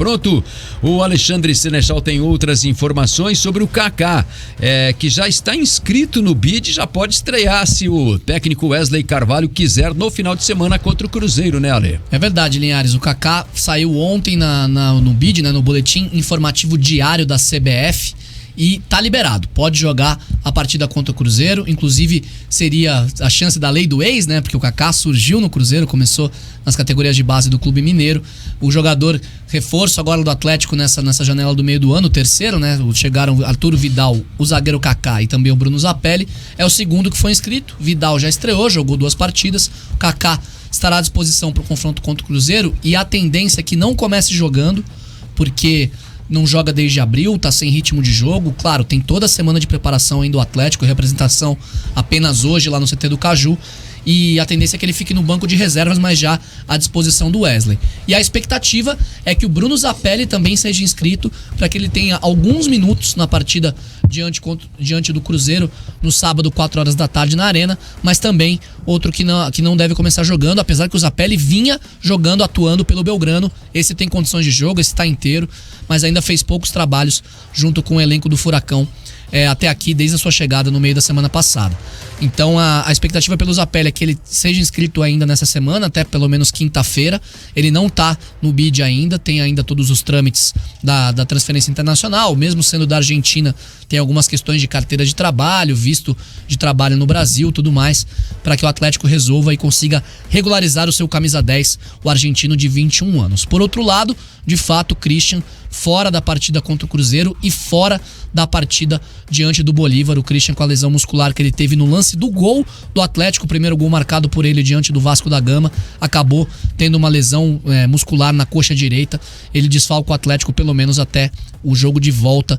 Pronto, o Alexandre Senechal tem outras informações sobre o Kaká, que já está inscrito no BID, já pode estrear se o técnico Wesley Carvalho quiser no final de semana contra o Cruzeiro, né, Ale? É verdade, Linhares, o Kaká saiu ontem no BID, né, no Boletim Informativo Diário da CBF, e tá liberado, pode jogar a partida contra o Cruzeiro, inclusive seria a chance da lei do ex, né, porque o Kaká surgiu no Cruzeiro, começou nas categorias de base do Clube Mineiro, o jogador reforço agora do Atlético nessa janela do meio do ano, o terceiro, né, chegaram Arturo Vidal, o zagueiro Kaká e também o Bruno Zapelli, é o segundo que foi inscrito, Vidal já estreou, jogou 2 partidas, o Kaká estará à disposição para o confronto contra o Cruzeiro e a tendência é que não comece jogando, porque não joga desde abril, tá sem ritmo de jogo. Claro, tem toda a semana de preparação ainda do Atlético, representação apenas hoje lá no CT do Caju. E a tendência é que ele fique no banco de reservas, mas já à disposição do Wesley. E a expectativa é que o Bruno Zapelli também seja inscrito para que ele tenha alguns minutos na partida diante do Cruzeiro no sábado, 4 horas da tarde na Arena, mas também outro que não deve começar jogando, apesar que o Zapelli vinha jogando, atuando pelo Belgrano. Esse tem condições de jogo, esse está inteiro, mas ainda fez poucos trabalhos junto com o elenco do Furacão até aqui, desde a sua chegada no meio da semana passada. Então a expectativa pelo Zapelli é que ele seja inscrito ainda nessa semana, até pelo menos quinta-feira. Ele não tá no BID ainda, tem ainda todos os trâmites da transferência internacional, mesmo sendo da Argentina, tem algumas questões de carteira de trabalho, visto de trabalho no Brasil, tudo mais, para que o Atlético resolva e consiga regularizar o seu camisa 10, o argentino de 21 anos. Por outro lado, de fato, o Christian fora da partida contra o Cruzeiro e fora da partida diante do Bolívar, o Christian com a lesão muscular que ele teve no lance do gol do Atlético, o primeiro gol marcado por ele diante do Vasco da Gama, acabou tendo uma lesão muscular na coxa direita, ele desfalca o Atlético pelo menos até o jogo de volta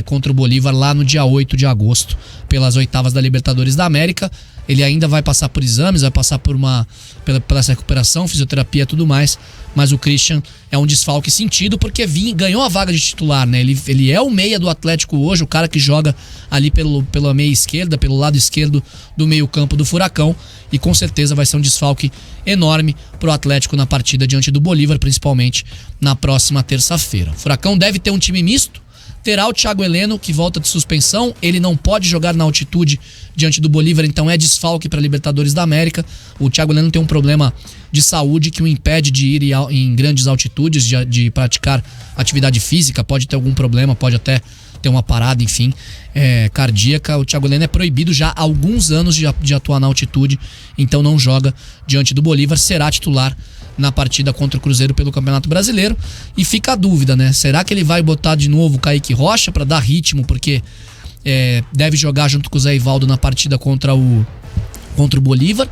contra o Bolívar lá no dia 8 de agosto, pelas oitavas da Libertadores da América. Ele ainda vai passar por exames, vai passar por pela essa recuperação, fisioterapia e tudo mais, mas o Christian é um desfalque sentido porque ganhou a vaga de titular, né? Ele é o meia do Atlético hoje, o cara que joga ali pela meia esquerda, pelo lado esquerdo do meio campo do Furacão, e com certeza vai ser um desfalque enorme pro Atlético na partida diante do Bolívar, principalmente na próxima terça-feira. O Furacão deve ter um time misto, terá o Thiago Heleno, que volta de suspensão, ele não pode jogar na altitude diante do Bolívar, então é desfalque para a Libertadores da América. O Thiago Heleno tem um problema de saúde que o impede de ir em grandes altitudes, de praticar atividade física, pode ter algum problema, pode até ter uma parada, enfim, cardíaca. O Thiago Heleno é proibido já há alguns anos de atuar na altitude, então não joga diante do Bolívar, será titular na partida contra o Cruzeiro pelo Campeonato Brasileiro. E fica a dúvida, né? Será que ele vai botar de novo o Kaique Rocha para dar ritmo, porque deve jogar junto com o Zé Ivaldo na partida contra o Bolívar,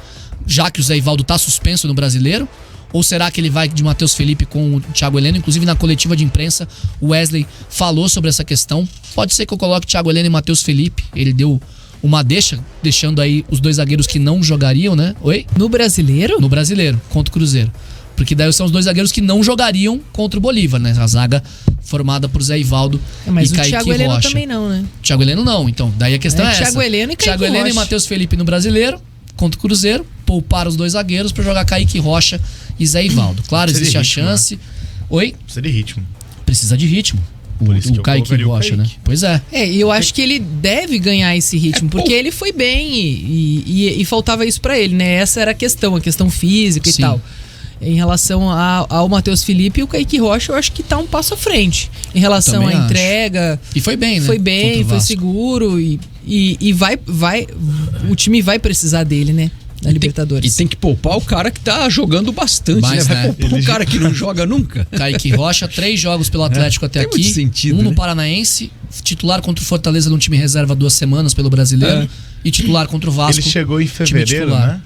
já que o Zé Ivaldo tá suspenso no Brasileiro? Ou será que ele vai de Matheus Felipe com o Thiago Heleno? Inclusive na coletiva de imprensa o Wesley falou sobre essa questão. Pode ser que eu coloque Thiago Heleno e Matheus Felipe. Ele deu uma deixando aí os 2 zagueiros que não jogariam, né? Oi? No Brasileiro? No Brasileiro, contra o Cruzeiro. Porque daí são os 2 zagueiros que não jogariam contra o Bolívar, né? A zaga formada por Zé Ivaldo e Kaique Rocha. Mas o Thiago Heleno também não, né? Thiago Heleno não, então. Daí a questão é essa. Thiago Heleno e Kaique Thiago Heleno Rocha. e Matheus Felipe no Brasileiro, contra o Cruzeiro, poupar os 2 zagueiros pra jogar Kaique Rocha e Zé Ivaldo. Claro, existe a chance. Né? Oi? Precisa de ritmo. Precisa de ritmo. O Kaique Rocha, né? Pois é. E eu acho que ele deve ganhar esse ritmo, porque ele foi bem e faltava isso pra ele, né? Essa era a questão física e tal. Em relação ao Matheus Felipe, o Kaique Rocha eu acho que tá um passo à frente em relação à entrega. E foi bem, né? Foi bem, foi seguro e o time vai precisar dele, né? Na Libertadores. E tem que poupar o cara que tá jogando bastante, mas, né? Vai poupar o cara que não joga nunca. Kaique Rocha, 3 jogos pelo Atlético até aqui. Sentido, um no né? Paranaense, titular contra o Fortaleza num time reserva 2 semanas pelo Brasileiro. E titular contra o Vasco. Ele chegou em fevereiro, né?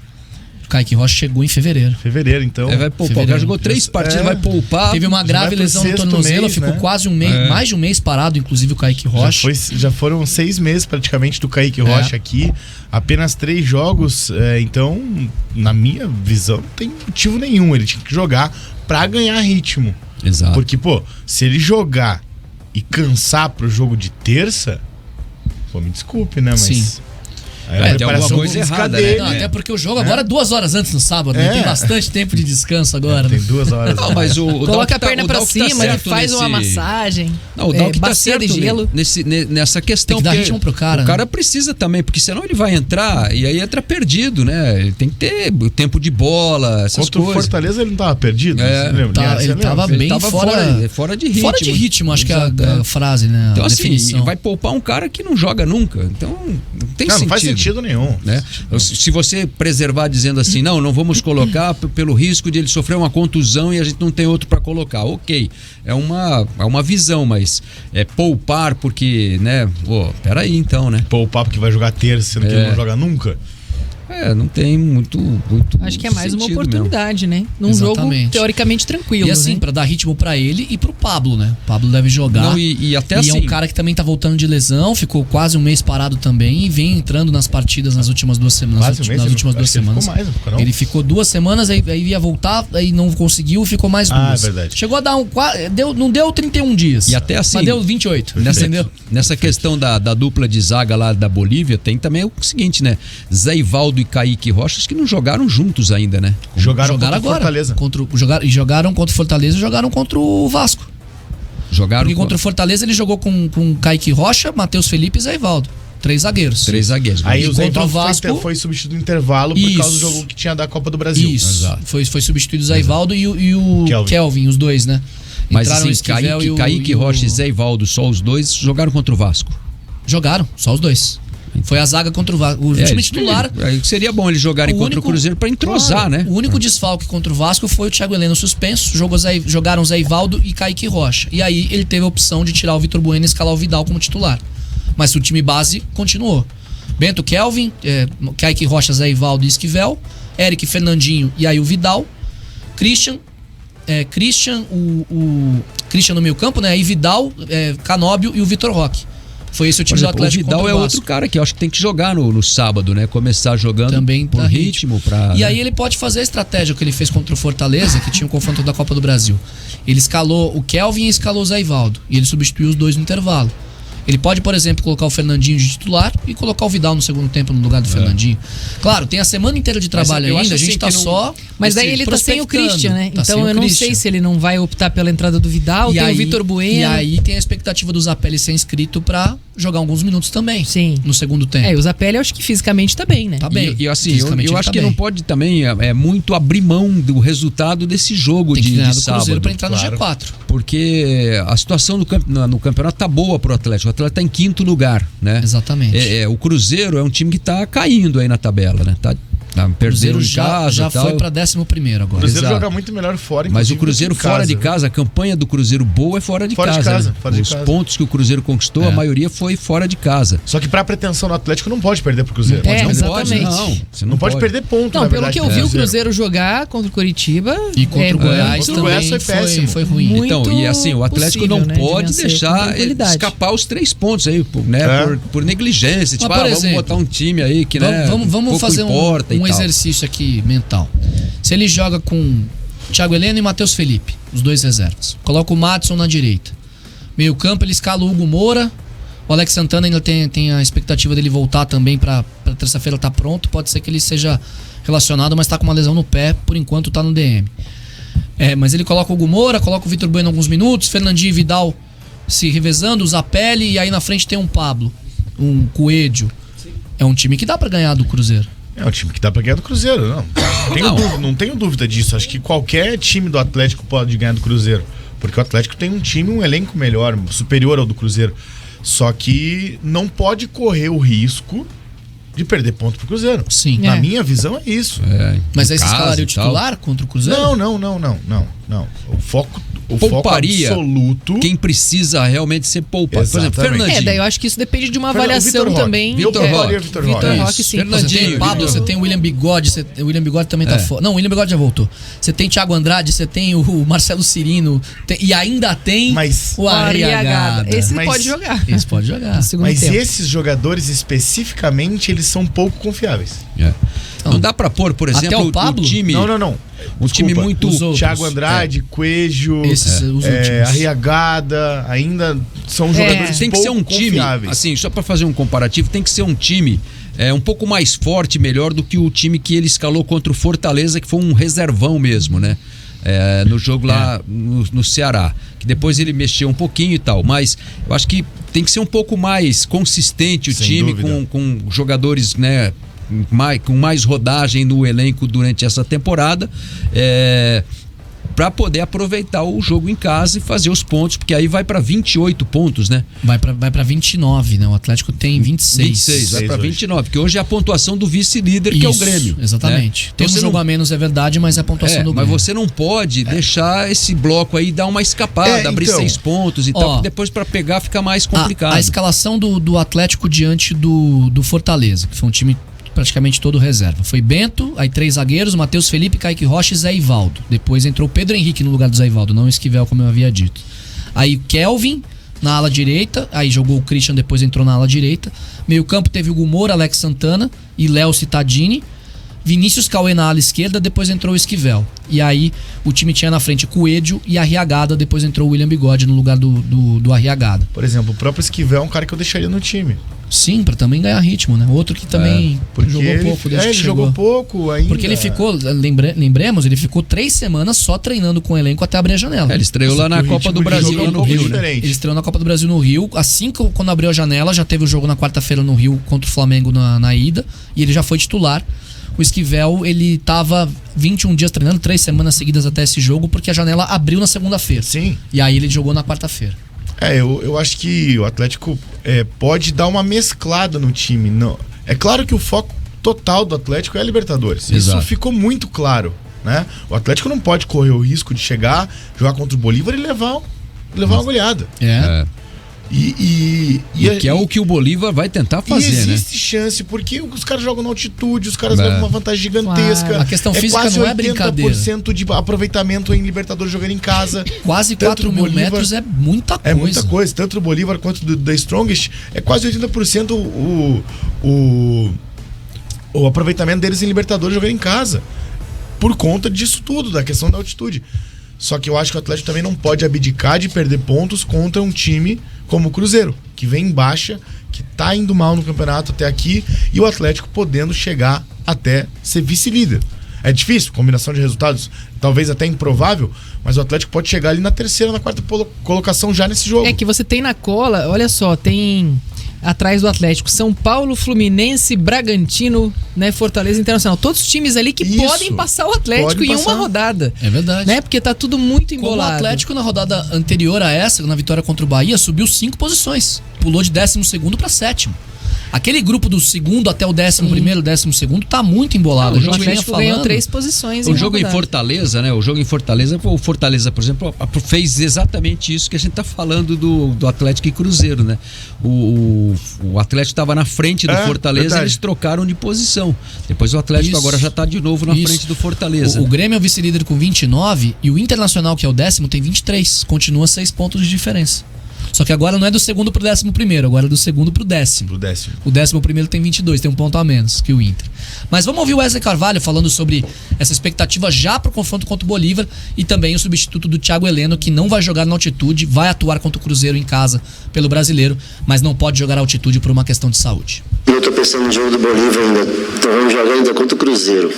Kaique Rocha chegou em fevereiro. Então. Vai poupar. O cara jogou 3 partidas, vai poupar. Teve uma grave lesão no tornozelo, ficou quase um mês, mais de um mês parado, inclusive o Kaique Rocha. Já foram 6 meses praticamente do Kaique Rocha aqui. Apenas 3 jogos. Então, na minha visão, não tem motivo nenhum. Ele tinha que jogar pra ganhar ritmo. Exato. Porque, se ele jogar e cansar pro jogo de terça, me desculpe, né? Mas. Sim. Tem alguma coisa errada, né? Não, até porque o jogo agora é 2 horas antes no sábado, né? Tem bastante tempo de descanso agora. Tem 2 horas. Não, mas o Coloca a perna pra tá cima, ele faz uma massagem. Não, o Dalk tá bacia certo de gelo. nessa questão. Tem que dar porque ritmo pro cara, O cara né? precisa também, porque senão ele vai entrar e aí entra perdido, né? Ele tem que ter o tempo de bola, essas Contra o coisas. Fortaleza ele não tava perdido? É, Você lembra? ele tava Ele bem tava fora de ritmo. Fora de ritmo, acho que é Exato, a frase, né? Então, a assim, definição. vai poupar um cara que não joga nunca. Então, não tem sentido. Não faz sentido nenhum. Né? Se você preservar dizendo assim, não vamos colocar pelo risco de ele sofrer uma contusão e a gente não tem outro para colocar. Ok, é uma visão, mas poupar porque, né? Peraí então, né? Poupar porque vai jogar terça, sendo que ele não joga nunca. Não tem muito Acho que é mais uma sentido oportunidade, né? Num Exatamente. jogo teoricamente tranquilo. E assim, né? pra dar ritmo pra ele e pro Pablo, né? O Pablo deve jogar. Não, e até e assim, é um cara que também tá voltando de lesão, ficou quase um mês parado também e vem entrando nas partidas nas últimas 2 semanas. Quase um mês, nas últimas 2 semanas. Ele ficou mais, não ficou não? Ele ficou 2 semanas, aí ia voltar, aí não conseguiu, ficou mais 2. É verdade. Chegou a dar não deu 31 dias. E até assim, mas deu 28. Nessa questão da dupla de zaga lá da Bolívia, tem também o seguinte, né? Zé Ivaldo e Kaique Rocha, que não jogaram juntos ainda, né? Jogaram contra agora. o Fortaleza. Jogaram contra o Fortaleza e jogaram contra o Vasco. Porque contra o Fortaleza ele jogou com Kaique Rocha, Matheus Felipe e Zé Ivaldo. 3 zagueiros. 3 zagueiros. Aí o Zé contra o Ivaldo Vasco foi substituído no intervalo por causa do jogo que tinha da Copa do Brasil. Isso. Exato. Foi substituído o Zé Ivaldo e o Kelvin, os dois, né? Mas Entraram assim, o Esquivel Kaique Rocha e Zé Ivaldo, só os dois, jogaram contra o Vasco. Jogaram, só os dois. Foi a zaga contra o Vasco. O time titular. Seria bom eles jogarem contra o Cruzeiro para entrosar, né? O único desfalque contra o Vasco foi o Thiago Heleno suspenso. Jogaram Zé Ivaldo e Kaique Rocha. E aí ele teve a opção de tirar o Vitor Bueno e escalar o Vidal como titular. Mas o time base continuou. Bento, Kelvin, Kaique Rocha, Zé Ivaldo e Esquivel. Eric, Fernandinho e aí o Vidal. Christian, Christian no meio campo, né? Aí Vidal, Canóbio e o Vitor Roque. Foi esse o time do Atlético. O Vidal é outro cara que eu acho que tem que jogar no sábado, né? Começar jogando também por ritmo. E aí ele pode fazer a estratégia que ele fez contra o Fortaleza, que tinha o confronto da Copa do Brasil. Ele escalou o Kelvin e escalou o Zé Ivaldo. E ele substituiu os dois no intervalo. Ele pode, por exemplo, colocar o Fernandinho de titular e colocar o Vidal no segundo tempo no lugar do Fernandinho. Claro, tem a semana inteira de trabalho ainda, a gente tá só... Mas daí ele tá sem o Christian, né? Então eu não sei se ele não vai optar pela entrada do Vidal, tem o Vitor Bueno. E aí tem a expectativa do Zapelli ser inscrito pra jogar alguns minutos também. Sim. No segundo tempo. O Zapelli eu acho que fisicamente tá bem, né? Tá bem. E assim, eu acho que não pode também muito abrir mão do resultado desse jogo tem que ganhar do sábado. Cruzeiro pra entrar no G4. Porque a situação no campeonato tá boa pro Atlético. O Atlético tá em 5º lugar, né? Exatamente. O Cruzeiro é um time que tá caindo aí na tabela, né? Tá perdendo em casa, já tal. foi pra 11º agora. O Cruzeiro Exato. joga muito melhor fora. Mas o Cruzeiro fora de casa, a campanha do Cruzeiro boa é fora de casa. Né? Os pontos que o Cruzeiro conquistou, a maioria foi fora de casa. Só que pra pretensão do Atlético não pode perder pro Cruzeiro. Exatamente. Você não pode perder ponto, não, pelo que eu vi o Cruzeiro jogar contra o Curitiba e contra o Goiás também foi péssimo. Foi ruim. Muito então, e assim, o Atlético possível, não pode deixar escapar os 3 pontos aí, né? Por negligência. Tipo, vamos botar um time aí que, né? Vamos fazer um exercício aqui mental. Se ele joga com Thiago Heleno e Matheus Felipe, os dois reservas, coloca o Madison na direita, meio campo ele escala o Hugo Moura, o Alex Santana ainda tem a expectativa dele voltar também pra terça-feira tá pronto, pode ser que ele seja relacionado, mas tá com uma lesão no pé, por enquanto tá no DM. Mas ele coloca o Hugo Moura, coloca o Vitor Bueno alguns minutos, Fernandinho e Vidal se revezando, o Zapelli, e aí na frente tem um Pablo, um Coelho. É um time que dá pra ganhar do Cruzeiro. É um time que dá pra ganhar do Cruzeiro, não tenho dúvida disso. Acho que qualquer time do Atlético pode ganhar do Cruzeiro. Porque o Atlético tem um elenco melhor, superior ao do Cruzeiro. Só que não pode correr o risco de perder ponto pro Cruzeiro. Sim. Na minha visão é isso. Mas aí você escalaria o titular contra o Cruzeiro? Não. O foco pouparia absoluto. Quem precisa realmente ser poupado. Exatamente. Por exemplo, Fernandinho. Daí eu acho que isso depende de uma avaliação também. Vitor Roque, sim. Você tem o Pablo, você tem o William Bigode, o William Bigode também tá fora. Não, o William Bigode já voltou. Você tem Thiago Andrade, você tem o Marcelo Cirino, e ainda tem o Arriagada. Esse pode jogar. Esse pode jogar. Mas esses jogadores especificamente, eles são pouco confiáveis. Não dá pra pôr, por exemplo, até o Pablo? time... Não. Time muito... Thiago Andrade, Coelho, Arriagada, ainda são jogadores tem que ser um time, confiáveis. assim, só pra fazer um comparativo, tem que ser um time um pouco mais forte, melhor do que o time que ele escalou contra o Fortaleza, que foi um reservão mesmo, né? No jogo lá no Ceará, que depois ele mexeu um pouquinho e tal, mas eu acho que tem que ser um pouco mais consistente o Sem time, dúvida. com jogadores, né, com mais rodagem no elenco durante essa temporada, para poder aproveitar o jogo em casa e fazer os pontos, porque aí vai para 28 pontos, né? Vai pra 29, né? O Atlético tem 26. 26, vai para hoje. 29, porque hoje é a pontuação do vice-líder, que é o Isso, Grêmio. exatamente. Né? Tem um Você jogo não- a menos, é verdade, mas é a pontuação do mas Grêmio. você não pode deixar esse bloco aí dar uma escapada, abrir então. 6 pontos e Ó, tal, porque depois para pegar fica mais complicado. A escalação do Atlético diante do Fortaleza, que foi um time praticamente todo reserva. Foi Bento, aí 3 zagueiros, Matheus Felipe, Kaique Rocha e Zé Ivaldo. Depois entrou Pedro Henrique no lugar do Zé Ivaldo, não o Esquivel, como eu havia dito. Aí o Kelvin na ala direita, aí jogou o Christian, depois entrou na ala direita. Meio campo teve o Gumor, Alex Santana e Léo Cittadini. Vinícius Cauê na ala esquerda, depois entrou o Esquivel. E aí o time tinha na frente Coelho e Arriagada, depois entrou o William Bigode no lugar do Arriagada. Por exemplo, o próprio Esquivel é um cara que eu deixaria no time. Sim, pra também ganhar ritmo, né? Outro que também Porque jogou ele, pouco desde que ele chegou. jogou pouco ainda. Porque ele ficou, lembremos, ele ficou 3 semanas só treinando com o elenco até abrir a janela. Ele estreou lá na o Copa ritmo do de Brasil, jogo é lá um no pouco Rio, né? diferente. Ele estreou na Copa do Brasil no Rio. Assim que quando abriu a janela, já teve o jogo na quarta-feira no Rio contra o Flamengo na ida. E ele já foi titular. O Esquivel, ele tava 21 dias treinando, 3 semanas seguidas até esse jogo, porque a janela abriu na segunda-feira. Sim. E aí ele jogou na quarta-feira. Eu acho que o Atlético pode dar uma mesclada no time. Não, é claro que o foco total do Atlético é a Libertadores. Exato. Isso ficou muito claro, né? O Atlético não pode correr o risco de chegar, jogar contra o Bolívar e levar uma goleada. E que é o que o Bolívar vai tentar E fazer, né? existe chance, porque os caras jogam na altitude, os caras levam uma vantagem gigantesca. Claro. A questão física quase não é brincadeira. 80% de aproveitamento em Libertadores jogando em casa. Quase Tanto 4 do mil Bolívar- metros é muita coisa. É muita coisa, tanto do Bolívar quanto da Strongest. É quase 80% o aproveitamento deles em Libertadores jogando em casa. Por conta disso tudo, da questão da altitude. Só que eu acho que o Atlético também não pode abdicar de perder pontos contra um time como o Cruzeiro, que vem em baixa, que tá indo mal no campeonato até aqui, e o Atlético podendo chegar até ser vice-líder. É difícil, combinação de resultados, talvez até improvável, mas o Atlético pode chegar ali na terceira, na quarta colocação já nesse jogo. É que você tem na cola, olha só, tem atrás do Atlético São Paulo, Fluminense, Bragantino, né, Fortaleza Internacional. Todos os times ali que Isso. podem passar o Atlético Podem em uma passar. rodada. É verdade. Né? Porque tá tudo muito Como o embolado. Atlético na rodada anterior a essa, na vitória contra o Bahia, subiu 5 posições. Pulou de 12º para 7º. Aquele grupo do segundo até o 11º, 12º tá muito embolado. O A gente vinha Atlético ganhou falando. 3 posições O em jogo em rodada. Fortaleza, né? O jogo em Fortaleza, o Fortaleza, por exemplo, fez exatamente isso que a gente tá falando do Atlético e Cruzeiro, né? O Atlético estava na frente do Fortaleza, verdade. eles trocaram de posição. Depois o Atlético Isso. agora já tá de novo na Isso. frente do Fortaleza. O Grêmio é o vice-líder com 29 e o Internacional, que é o 10º, tem 23. Continua 6 pontos de diferença. Só que agora não é do segundo pro 11º, agora é do segundo pro 10º. Pro 10º. O 11º tem 22, tem um ponto a menos que o Inter. Mas vamos ouvir o Wesley Carvalho falando sobre essa expectativa já pro confronto contra o Bolívar e também o substituto do Thiago Heleno, que não vai jogar na altitude, vai atuar contra o Cruzeiro em casa pelo Brasileiro, mas não pode jogar a altitude por uma questão de saúde. Eu tô pensando no jogo do Bolívar ainda. Então vamos jogar ainda contra o Cruzeiro.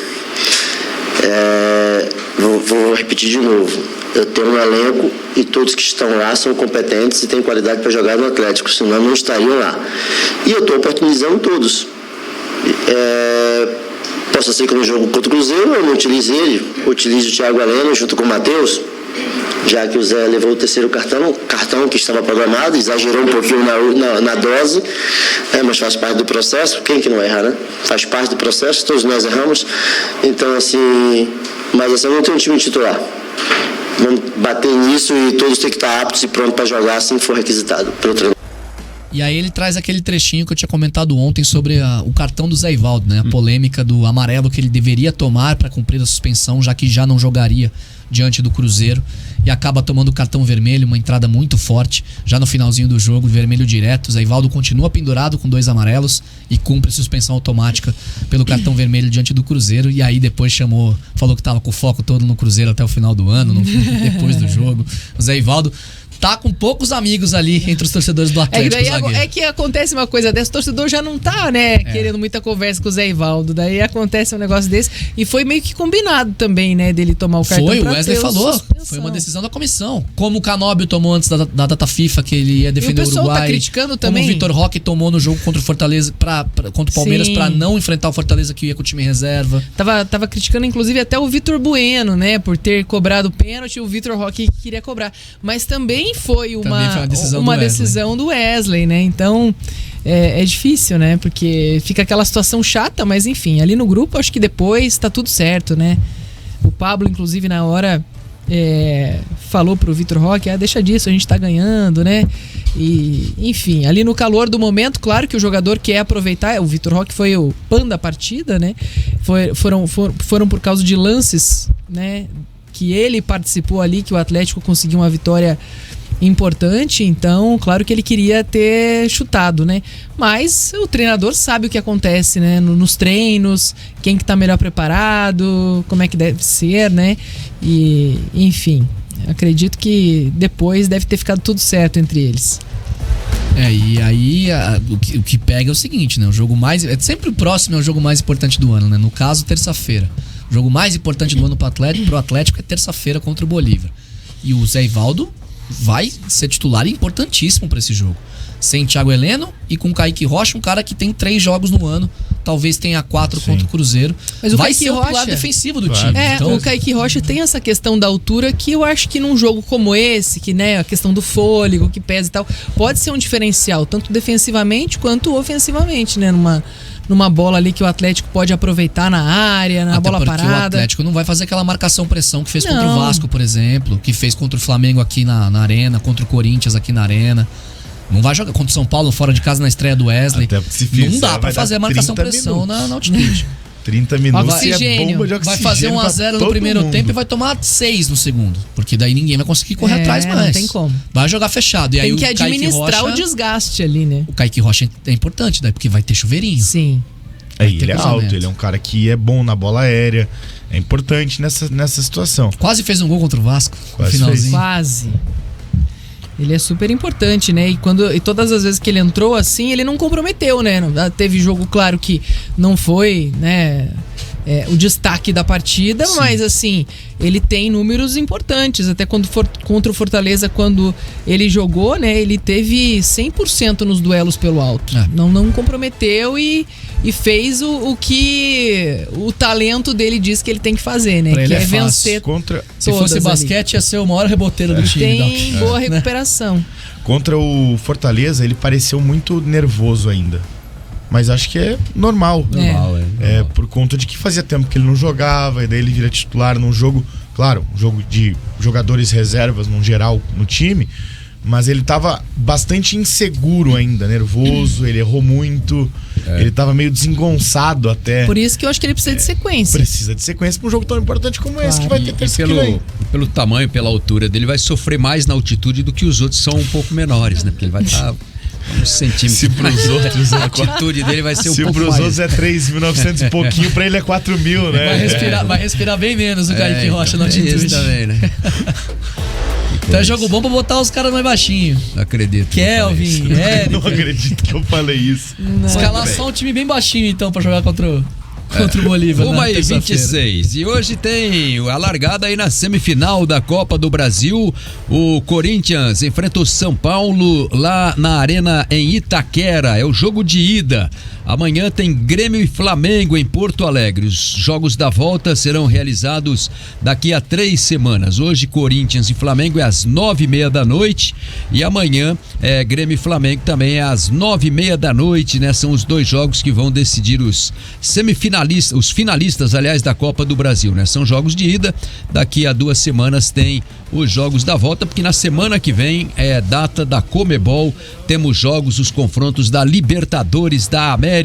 Vou repetir de novo. Eu tenho um elenco e todos que estão lá são competentes e têm qualidade para jogar no Atlético, senão não estariam lá. E eu estou oportunizando todos. Possa ser que no jogo contra o Cruzeiro eu não utilize ele, utilize o Thiago Heleno junto com o Matheus, já que o Zé levou o terceiro cartão que estava programado, exagerou um pouquinho na dose, mas faz parte do processo. Quem que não erra, né? Faz parte do processo, todos nós erramos. Então, assim, mas assim, eu não tenho um time titular. Vamos bater nisso e todos têm que estar aptos e prontos para jogar assim que for requisitado pelo treinador. E aí ele traz aquele trechinho que eu tinha comentado ontem sobre o cartão do Zé Ivaldo, né? A polêmica do amarelo que ele deveria tomar para cumprir a suspensão, já que já não jogaria diante do Cruzeiro, e acaba tomando o cartão vermelho, uma entrada muito forte, já no finalzinho do jogo, vermelho direto. O Zé Ivaldo continua pendurado com 2 amarelos e cumpre suspensão automática pelo cartão vermelho diante do Cruzeiro, e aí depois falou que tava com o foco todo no Cruzeiro até o final do ano, depois do jogo. O Zé Ivaldo tá com poucos amigos ali entre os torcedores do Atlético. É que acontece uma coisa dessa, o torcedor já não tá, né, querendo muita conversa com o Zé Ivaldo. Daí acontece um negócio desse. E foi meio que combinado também, né, dele tomar o cartão. Foi, o Wesley falou. Suspensão. Foi uma decisão da comissão. Como o Canóbio tomou antes da data FIFA, que ele ia defender o pessoal Uruguai. tá criticando também. Como o Vitor Roque tomou no jogo contra o Fortaleza, contra o Palmeiras, Sim. pra não enfrentar o Fortaleza, que ia com o time em reserva. Tava criticando, inclusive, até o Vitor Bueno, né? Por ter cobrado o pênalti, o Vitor Roque queria cobrar. Mas também foi uma decisão do Wesley, né? Então, é difícil, né? Porque fica aquela situação chata, mas enfim, ali no grupo, acho que depois tá tudo certo, né? O Pablo, inclusive, na hora... falou pro Vitor Roque, deixa disso, a gente tá ganhando, né? E, enfim, ali no calor do momento, claro que o jogador quer aproveitar. O Vitor Roque foi o pan da partida, né? Foram por causa de lances, né? Que ele participou ali, que o Atlético conseguiu uma vitória importante, então claro que ele queria ter chutado, né? Mas o treinador sabe o que acontece, né? Nos treinos, quem que tá melhor preparado, como é que deve ser, né? E enfim, acredito que depois deve ter ficado tudo certo entre eles. E aí o que pega é o seguinte, né? O jogo mais... sempre o próximo é o jogo mais importante do ano, né? No caso, terça-feira. O jogo mais importante do ano pro Atlético é terça-feira contra o Bolívar. E o Zé Ivaldo vai ser titular importantíssimo para esse jogo. Sem Thiago Heleno e com o Kaique Rocha, um cara que tem 3 jogos no ano, talvez tenha 4 contra o Cruzeiro. Mas o vai Kaique ser o pilar Rocha, defensivo do time. Então... O Kaique Rocha tem essa questão da altura que eu acho que num jogo como esse, que, né, a questão do fôlego, que pesa e tal, pode ser um diferencial, tanto defensivamente quanto ofensivamente, né? Numa bola ali que o Atlético pode aproveitar na área, na bola parada. O Atlético não vai fazer aquela marcação-pressão que fez contra o Vasco, por exemplo, que fez contra o Flamengo aqui na Arena, contra o Corinthians aqui na Arena. Não vai jogar contra o São Paulo fora de casa na estreia do Wesley. Até se fizer, não dá pra fazer a marcação-pressão na altitude. 30 minutos oxigênio. É bomba de oxigênio. Vai fazer 1-0 no primeiro tempo e vai tomar 6 no segundo. Porque daí ninguém vai conseguir correr atrás mais. Não tem como. Vai jogar fechado. E tem aí que administrar o desgaste ali, né? O Kaique Rocha é importante, daí, porque vai ter chuveirinho. Sim. Ele é alto, ele é um cara que é bom na bola aérea. É importante nessa situação. Quase fez um gol contra o Vasco. Quase no finalzinho. Quase. Ele é super importante, né? E todas as vezes que ele entrou assim, ele não comprometeu, né? Teve jogo, claro, que não foi, né? O destaque da partida, sim, mas assim, ele tem números importantes. Até contra o Fortaleza, quando ele jogou, né? Ele teve 100% nos duelos pelo alto. Não comprometeu e fez o que o talento dele diz que ele tem que fazer, né? Pra que ele é vencer. Se fosse basquete, ia ser o maior reboteiro do time. Tem boa recuperação. Contra o Fortaleza, ele pareceu muito nervoso ainda. Mas acho que é normal. Normal. Por conta de que fazia tempo que ele não jogava, e daí ele vira titular num jogo, claro, um jogo de jogadores reservas num geral no time, mas ele tava bastante inseguro ainda, nervoso, ele errou muito, ele tava meio desengonçado até. Por isso que eu acho que ele precisa de sequência. Precisa de sequência pra um jogo tão importante como esse, que vai ter terça que vem. Pelo tamanho, pela altura dele, vai sofrer mais na altitude do que os outros são um pouco menores, né? Porque ele vai estar... uns centímetros. Se pros outros a altitude dele vai ser um pouco mais. Se pros outros é 3.900 e pouquinho, pra ele é 4.000, né? Vai respirar bem menos o Kaique Rocha na altitude. Isso também, né? Então é jogo bom pra botar os caras mais baixinho. Não acredito. Kelvin, Não acredito que eu falei isso. Escalar só um time bem baixinho então pra jogar contra o Bolívar. 1h26. E hoje tem a largada aí na semifinal da Copa do Brasil. O Corinthians enfrenta o São Paulo lá na Arena em Itaquera. É o jogo de ida. Amanhã tem Grêmio e Flamengo em Porto Alegre. Os jogos da volta serão realizados daqui a 3 semanas. Hoje, Corinthians e Flamengo é às 9h30 da noite. E amanhã, Grêmio e Flamengo também é às 9h30 da noite, né? São os 2 jogos que vão decidir os finalistas, aliás, da Copa do Brasil, né? São jogos de ida. Daqui a 2 semanas tem os jogos da volta, porque na semana que vem é data da Conmebol. Temos jogos, os confrontos da Libertadores da América.